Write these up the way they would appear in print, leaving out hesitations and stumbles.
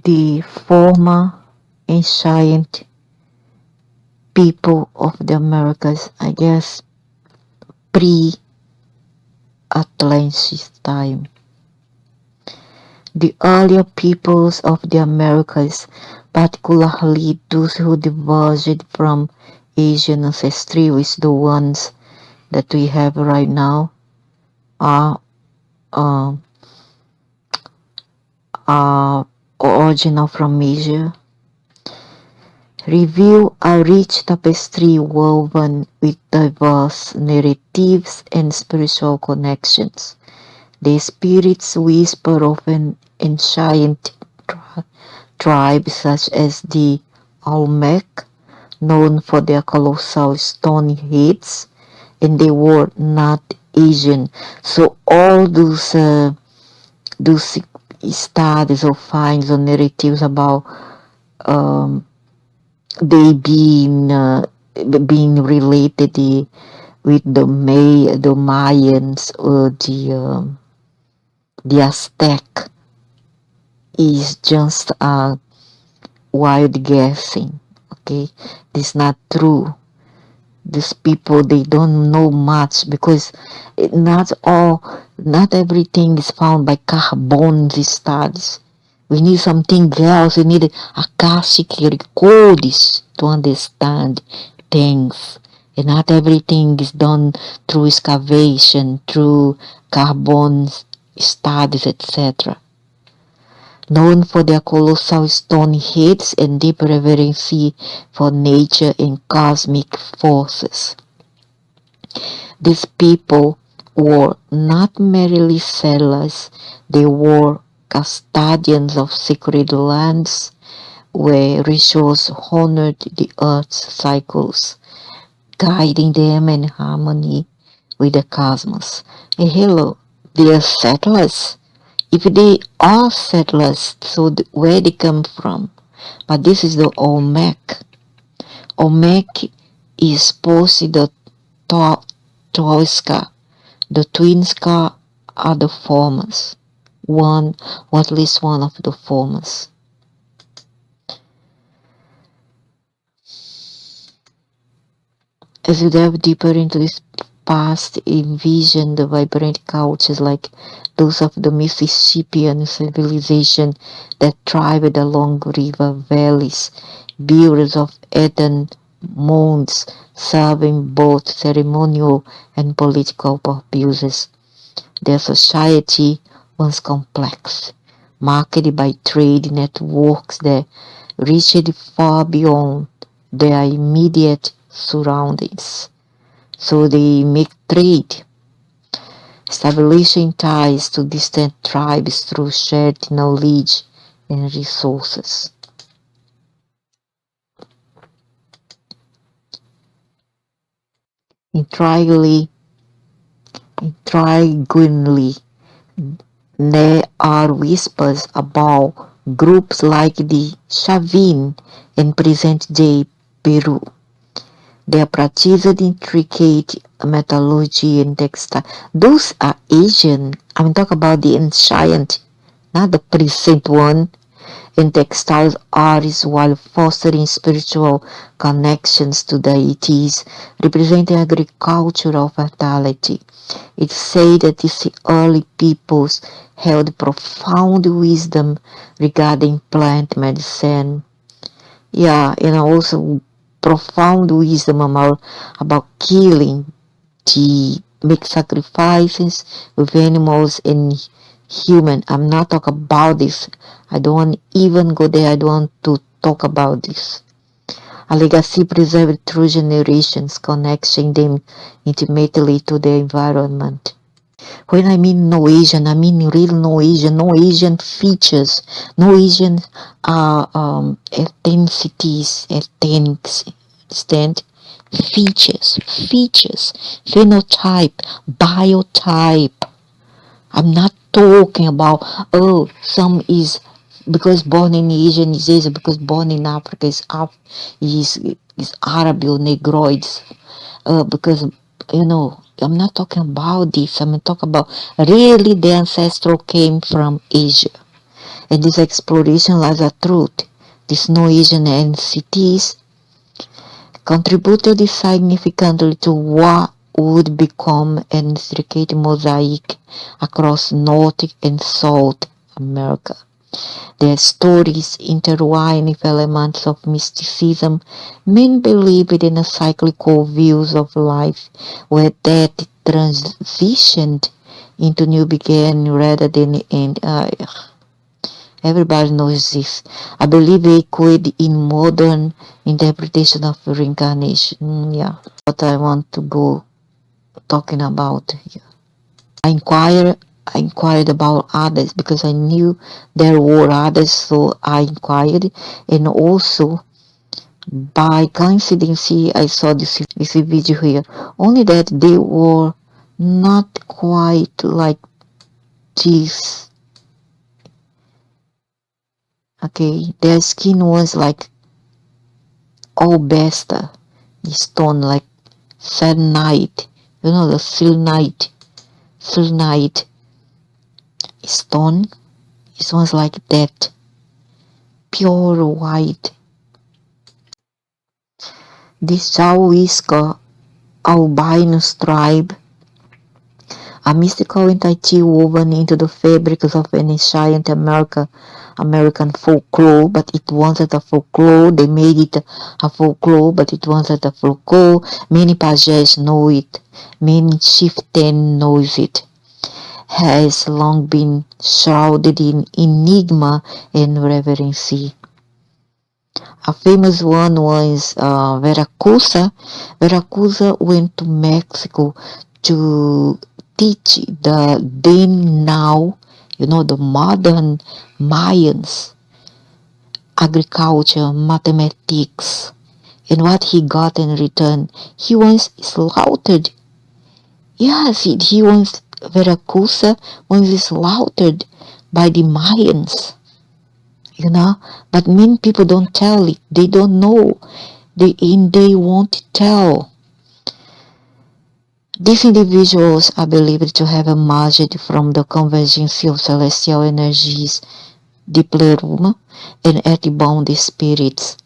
the former ancient people of the Americas, I guess pre-Atlantis time. The earlier peoples of the Americas, particularly those who diverged from Asian ancestry, which the ones that we have right now, are original from Asia, reveal a rich tapestry woven with diverse narratives and spiritual connections. The spirits whisper of an ancient tribe such as the Olmec, known for their colossal stone heads, and they were not Asian. So all those studies or finds or narratives about they being related with the Mayans or the Aztec is just a wild guessing. Okay, this is not true. These people, they don't know much because not everything is found by carbon studies. We need something else. We need Akashic records to understand things. And not everything is done through excavation, through carbon studies, etc. Known for their colossal stone heads and deep reverence for nature and cosmic forces. These people were not merely settlers, they were custodians of sacred lands where rituals honored the earth's cycles, guiding them in harmony with the cosmos. And hello, they are settlers. If they are settlers, so where they come from? But this is the Olmec. Olmec is supposed the twiscar. The twiscar are the formers. One, or at least one of the formers. As you delve deeper into this past, envision the vibrant cultures like those of the Mississippian civilization that thrived along river valleys, builders of earthen mounds serving both ceremonial and political purposes. Their society was complex, marked by trade networks that reached far beyond their immediate surroundings. So they make trade, establishing ties to distant tribes through shared knowledge and resources. Intriguingly, there are whispers about groups like the Chavin in present-day Peru. They practiced intricate metallurgy and textile. Those are Asian. I'm talking about the ancient, not the present one. In textiles artists while fostering spiritual connections to deities, representing agricultural fertility. It's said that these early peoples held profound wisdom regarding plant medicine. Yeah, and also profound wisdom about killing, to make sacrifices with animals and human. I'm not talking about this. I don't want even go there. I don't want to talk about this. A legacy preserved through generations, connecting them intimately to the environment. When I mean no Asian, I mean real no Asian features, no Asian ethnicities, ethnic features, phenotype, biotype. I'm not talking about, some is because born in Asian is Asian, because born in Africa is Arab or Negroids, because, I'm not talking about this. I'm talking about really the ancestral came from Asia. and this exploration lies a truth. These Norwegian entities contributed significantly to what would become an intricate mosaic across North and South America. Their stories intertwine with elements of mysticism. Men believed in a cyclical views of life where death transitioned into new beginning rather than end. Everybody knows this. I believe they could in modern interpretation of reincarnation. Yeah, what I want to go talking about here. I inquired about others because I knew there were others, so I inquired, and also by coincidence I saw this video here. Only that they were not quite like this. Okay, their skin was like alabaster stone, like selenite. You know the selenite stone. It was like that, pure white. This twiscar albino tribe, a mystical entity woven into the fabrics of an ancient American folklore, but it wasn't a folklore. They made it a folklore, but it wasn't a folklore. Many pages know it. Many chieftain knows it. Has long been shrouded in enigma and reverence. A famous one was Veracruz. Veracruz went to Mexico to teach the then now, the modern Mayans agriculture, mathematics, and what he got in return. He was slaughtered. Yes, he was Veracruz was slaughtered by the Mayans. But many people don't tell it. They don't know. They won't tell. These individuals are believed to have emerged from the convergence of celestial energies, the pleroma, and earthbound spirits,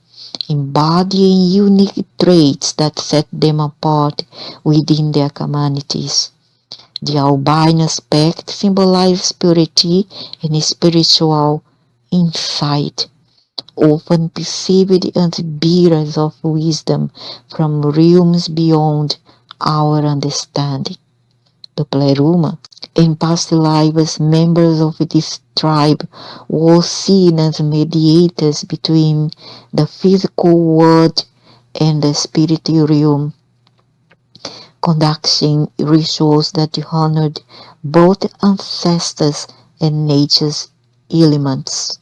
embodying unique traits that set them apart within their communities. The albino aspect symbolizes purity and spiritual insight, often perceived as bearers of wisdom from realms beyond our understanding. The pleroma. In past lives, members of this tribe were seen as mediators between the physical world and the spiritual realm, conducting rituals that honored both ancestors and nature's elements.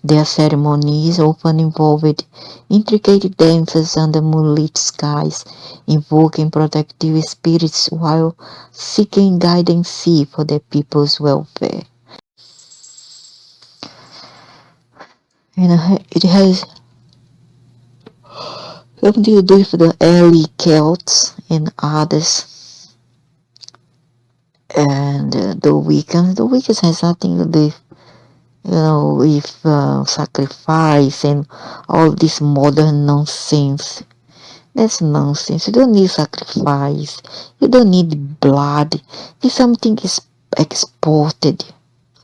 Their ceremonies often involved intricate dances under moonlit skies, invoking protective spirits while seeking guidance for their people's welfare. It has something to do with the early Celts and others, and the Wiccans. The Wiccans has nothing to do with sacrifice and all this modern nonsense. That's nonsense. You don't need sacrifice. You don't need blood. If something is exported,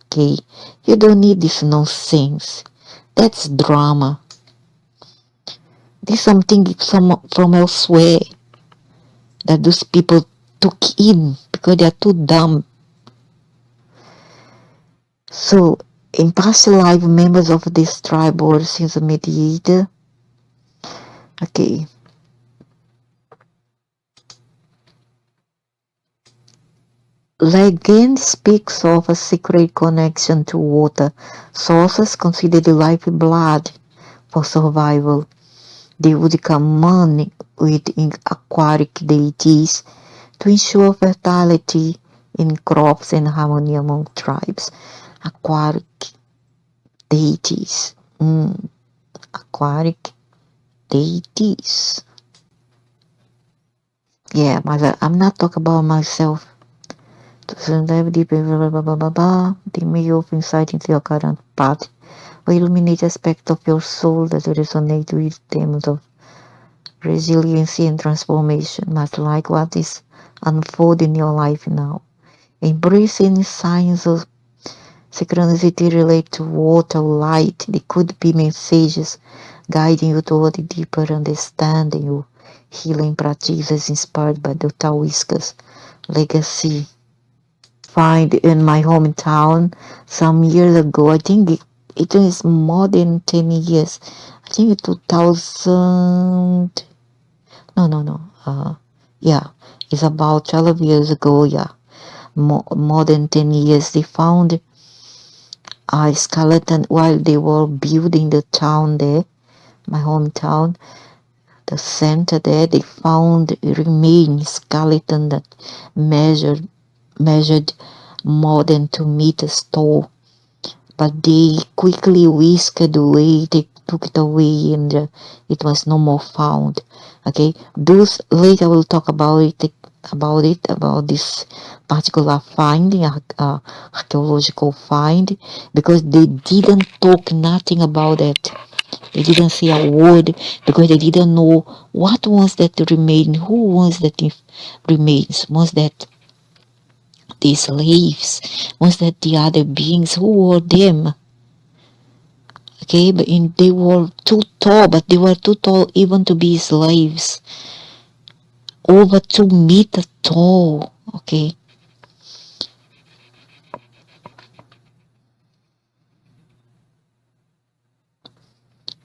okay, you don't need this nonsense. That's drama. This is something from elsewhere that those people took in because they are too dumb. So, in past life, members of this tribe were since a mediator. Okay. Legend speaks of a secret connection to water. Sources consider the lifeblood for survival. They would commune with aquatic deities to ensure fertility in crops and harmony among tribes. Aquatic deities. Aquatic deities. Yeah, I'm not talking about myself. to dive deep, blah, blah, blah, blah, blah. They may offer insight into your current path or illuminate aspects of your soul that resonate with themes of resiliency and transformation, much like what is unfolding in your life now. Embracing signs of synchronicity relate to water, light. They could be messages guiding you toward a deeper understanding of healing practices inspired by the twiscar's legacy. Find in my hometown some years ago. I think it is more than 10 years. I think 2000. No. Yeah, it's about 12 years ago. Yeah, more than 10 years. They found a skeleton while they were building the town there, my hometown, the center there. They found a remain skeleton that measured more than 2 meters tall, but they quickly whisked away. They took it away, and it was no more found. Okay, those later we'll talk about this particular finding, archaeological find, because they didn't talk nothing about it. They didn't say a word because they didn't know what was that remain, who was that remains, was that the slaves, was that the other beings, who were them. Okay, but they were too tall, even to be slaves. Over 2 meters tall. Okay.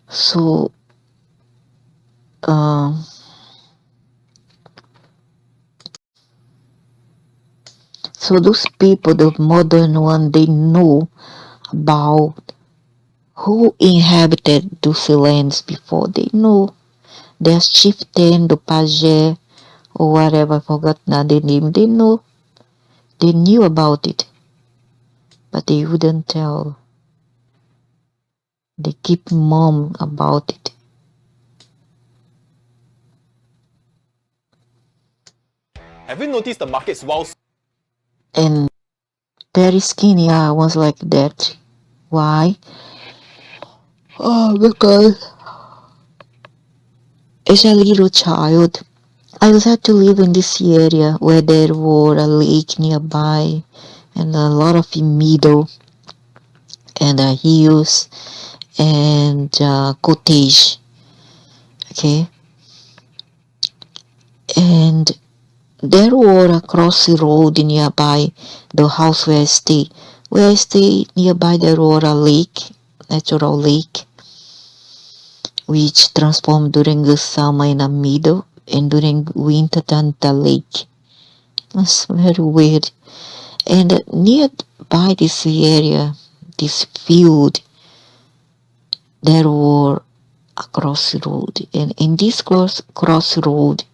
So, so those people, the modern one, they know about who inhabited those lands before. They know their chieftain, the page, or whatever, I forgot now the name. They know, they knew about it, but they wouldn't tell. They keep mum about it. Have you noticed the markets while... And very skinny, I was like that. Why? Oh, because as a little child, I was had to live in this area where there were a lake nearby and a lot of meadow and hills and cottage. Okay, and there were across the road nearby the house where I stay. Where I stay nearby there were a lake, natural lake, which transformed during the summer in a meadow and during winter turned the lake. It was very weird. And nearby this area, this field, there were a crossroad. And in this crossroad,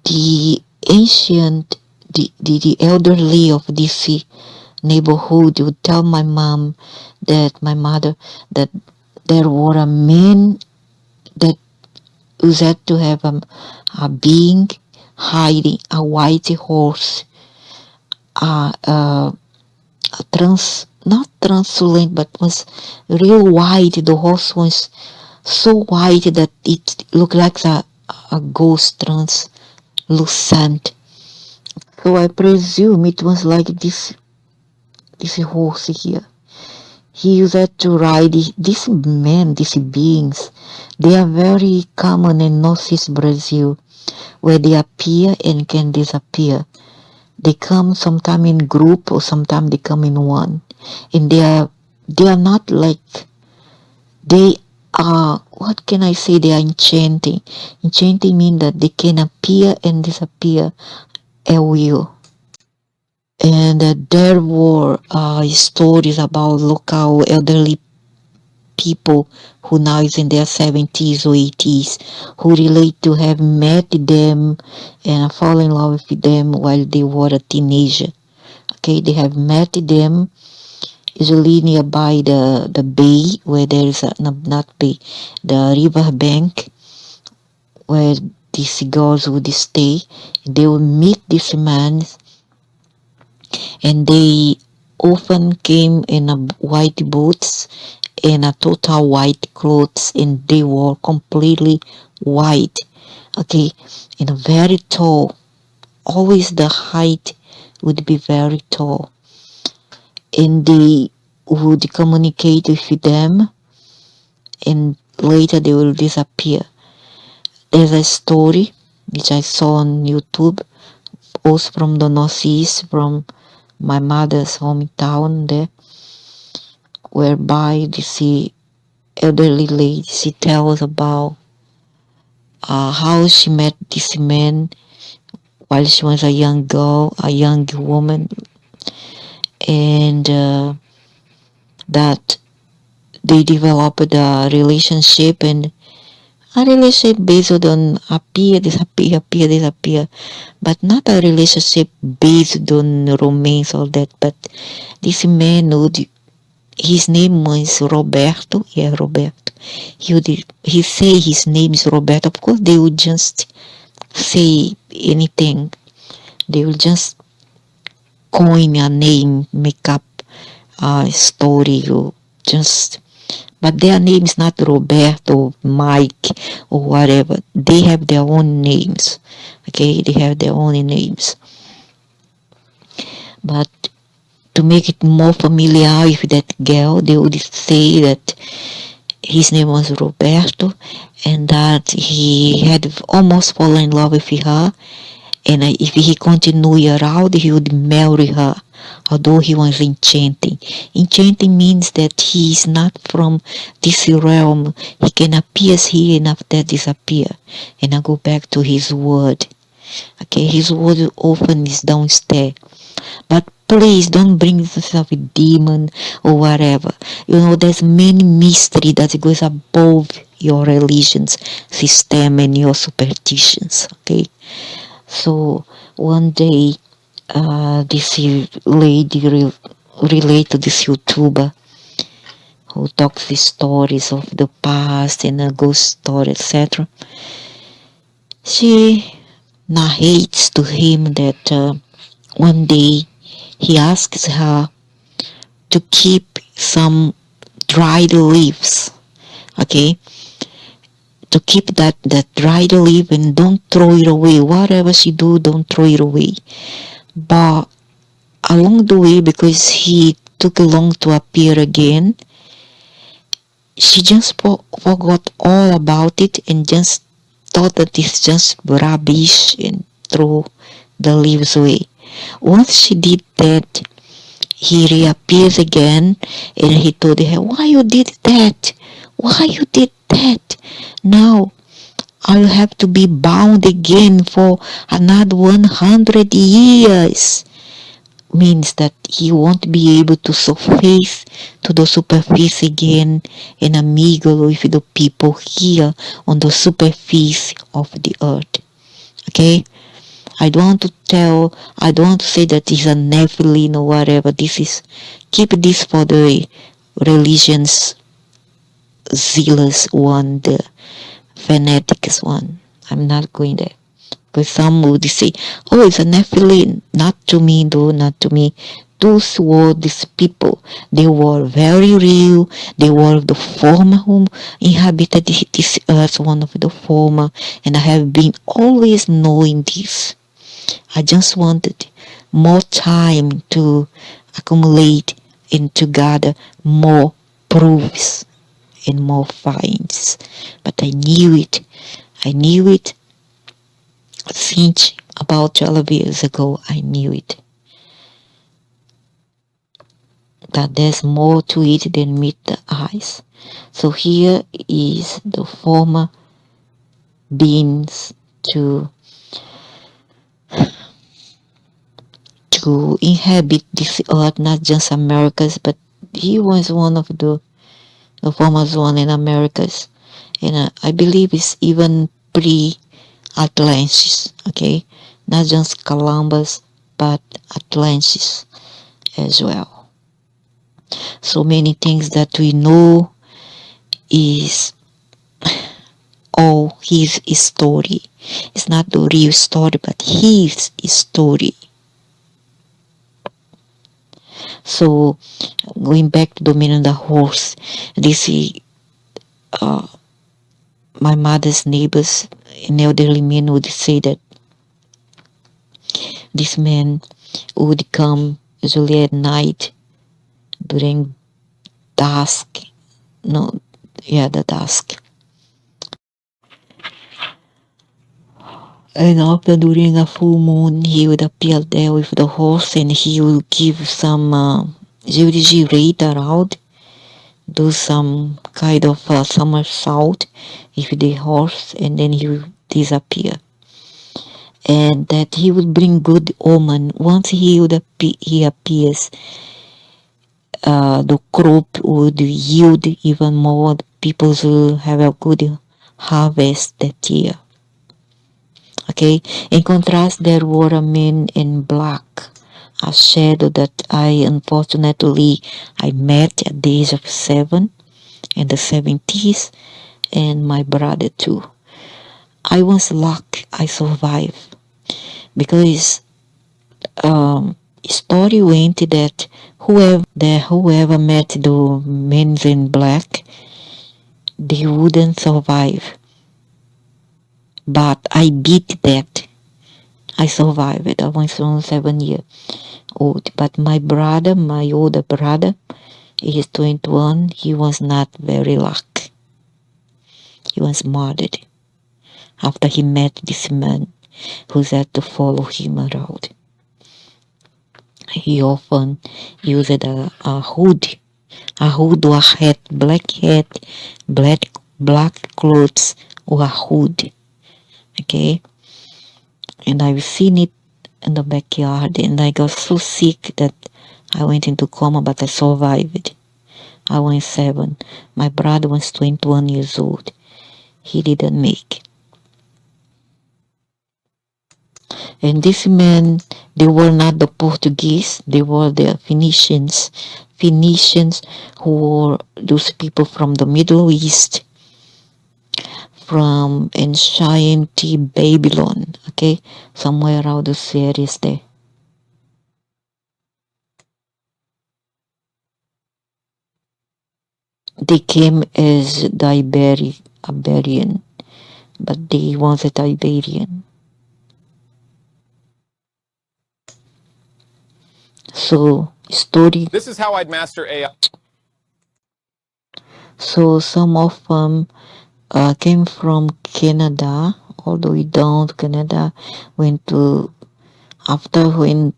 the ancient, the elderly of this neighborhood would tell my mother, that there were a man that was said to have a being hiding a white horse, not translucent, but was real white. The horse was so white that it looked like a ghost, translucent. So I presume it was like this horse here. He used to ride these men, these beings. They are very common in Northeast Brazil, where they appear and can disappear. They come sometime in group or sometime they come in one. And they are not like, they are, what can I say, they are enchanting. Enchanting means that they can appear and disappear at will. And there were stories about local elderly people who now is in their 70s or 80s, who relate to have met them and fall in love with them while they were a teenager. Okay, they have met them usually nearby the bay, where there is not bay, the river bank, where these girls would stay. They will meet this man and they often came in a white boots and a total white clothes, and they were completely white, okay, and a very tall. Always the height would be very tall, and they would communicate with them, and later they will disappear. There's a story which I saw on YouTube, also from the Northeast, from my mother's hometown there, whereby this elderly lady, she tells about how she met this man while she was a young girl, a young woman, and that they developed a relationship, and a relationship based on appear, disappear, appear, disappear, but not a relationship based on romance or that. But this man would, his name was Roberto. Yeah, Roberto. He say his name is Roberto. Of course, they would just say anything. They will just coin a name, make up a story, or just. But their name is not Roberto, Mike, or whatever. They have their own names. Okay, they have their own names. But to make it more familiar with that girl, they would say that his name was Roberto, and that he had almost fallen in love with her, and if he continued around, he would marry her, although he was enchanting. Enchanting means that he is not from this realm. He can appear here and after disappear, and I go back to his word. Okay, his word often is downstairs. But please don't bring yourself a demon or whatever. You know, there's many mystery that goes above your religion's system and your superstitions. Okay, so one day, this lady relate to this YouTuber who talks the stories of the past and a ghost story, etc. She narrates to him that one day he asks her to keep some dried leaves, okay, to keep that dried leaf and don't throw it away. Whatever she do, don't throw it away. But along the way, because he took long to appear again, she just forgot all about it and just thought that it's just rubbish and throw the leaves away. Once she did that, he reappears again, and he told her, why you did that? Why you did that? Now I'll have to be bound again for another 100 years. Means that he won't be able to surface to the superfice again and mingle with the people here on the superfice of the earth. Okay? I don't want to say that he's a Nephilim or whatever. Keep this for the religion's zealous one, the fanatics one. I'm not going there. Because some would say, oh, it's a Nephilim. Not to me, though, not to me. Those were these people. They were very real. They were the former whom inhabited this earth, one of the former. And I have been always knowing this. I just wanted more time to accumulate and to gather more proofs and more finds. But I knew it. I knew it since about 12 years ago. I knew it. That there's more to it than meet the eyes. So here is the former beings to inhabit this earth, not just Americas, but he was one of the former one in Americas, and I believe it's even pre-Atlantis. Okay, not just Columbus, but Atlantis as well. So many things that we know is all his story. It's not the real story, but his story. So going back to the man on the horse, this my mother's neighbors, an elderly man would say that this man would come usually at night during dusk. No, yeah, the dusk. And after during a full moon, he would appear there with the horse and he would give some gyrate around, do some kind of somersault with the horse, and then he would disappear. And that he would bring good omen. Once he appears, the crop would yield even more. People will have a good harvest that year. Okay. In contrast, there were a man in black, a shadow that unfortunately I met at the age of 7 in the 70s, and my brother too. I was lucky I survived because story went that whoever met the men in black, they wouldn't survive. But I beat that. I survived. I was only 7 years old. But my brother, my older brother, he is 21. He was not very lucky. He was murdered after he met this man who had to follow him around. He often used a hood or hat, black hat, black clothes or a hood. Okay, and I've seen it in the backyard, and I got so sick that I went into coma, but I survived. I was 7. My brother was 21 years old. He didn't make. And this men, they were not the Portuguese, they were the Phoenicians. Phoenicians who were those people from the Middle East, from ancient Babylon, okay, somewhere around those areas there. They came as the Iberian, but they wasn't Iberian. So story. This is how I'd master AI. So some of them came from Canada, all the way down to Canada, went to after when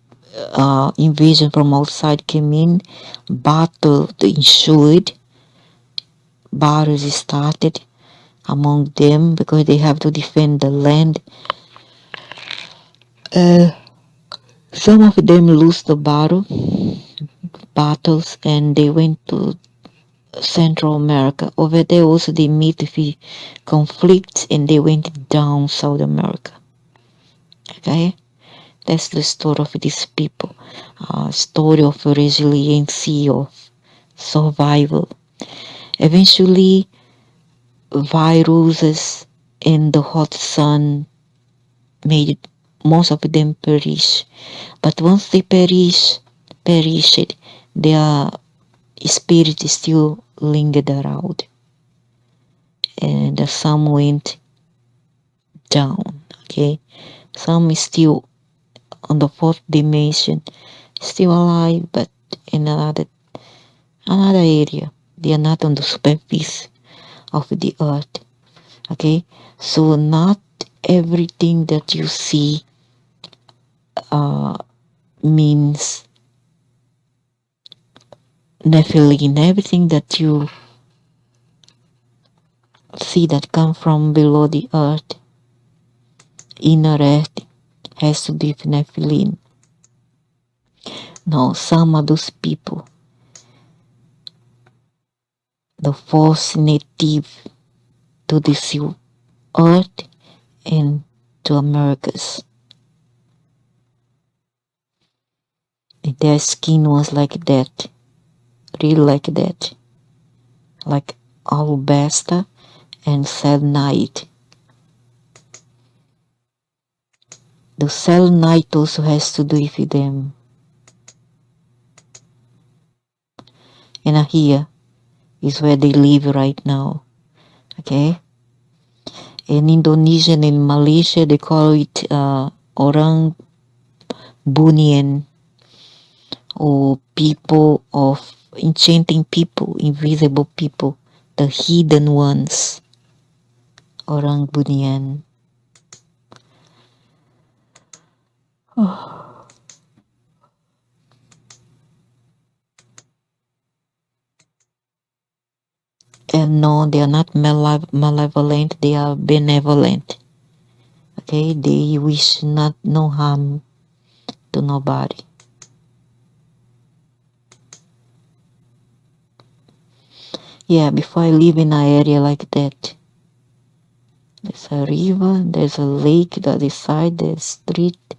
invasion from outside came in, battle ensued, battles started among them because they have to defend the land. Some of them lose the battles, and they went to Central America. Over there also they meet with conflicts, and they went down South America. Okay, that's the story of these people. Story of resiliency, of survival. Eventually, viruses in the hot sun made most of them perish. But once they perished, their spirit still lingered around. And some went down, okay? Some is still on the fourth dimension, still alive, but in another area. They are not on the superficie of the earth, okay? So not everything that you see means Nephilim. Everything that you see that come from below the earth, inner earth, has to be Nephilim. No, some of those people, the false native to this earth and to Americas. Their skin was like that, really like that, like alabaster and selenite. The selenite also has to do with them And here is where they live right now. Okay. In Indonesia and in Malaysia, they call it orang bunian, or people of enchanting people, invisible people, the hidden ones. Orang bunian. And no, they are not malevolent, they are benevolent. Okay, they wish not no harm to nobody. Yeah, before I live in an area like that, there's a river, there's a lake the other side, there's street,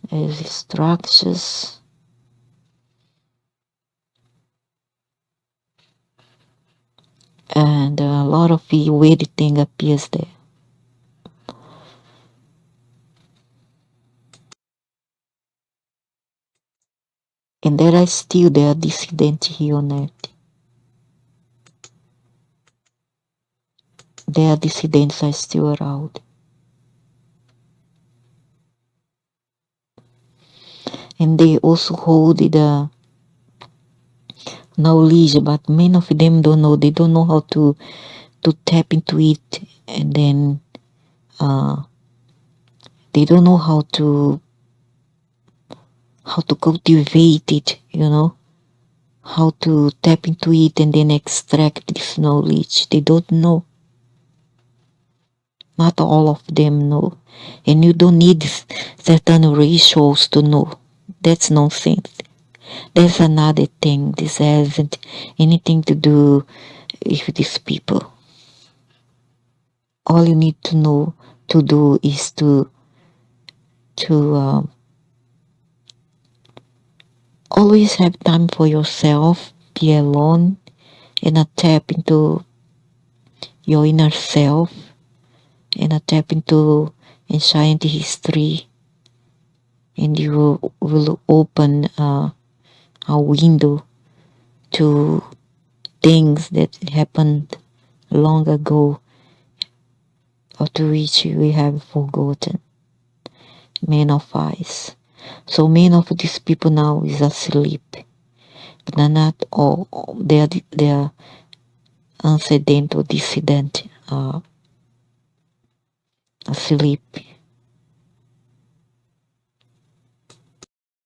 there's structures. And a lot of weird thing appears there. And there are dissidents here on earth. Their dissidents are still around. And they also hold the knowledge, but many of them don't know. They don't know how to tap into it, and then they don't know how to cultivate it, how to tap into it and then extract this knowledge. They don't know. Not all of them know. And you don't need certain ratios to know. That's nonsense. That's another thing. This hasn't anything to do with these people. All you need to know to do is to always have time for yourself, be alone, and tap into your inner self, and tap into ancient history, and you will open a window to things that happened long ago, or to which we have forgotten, many of us. So many of these people now is asleep. But not all. They are ancient or dissident asleep.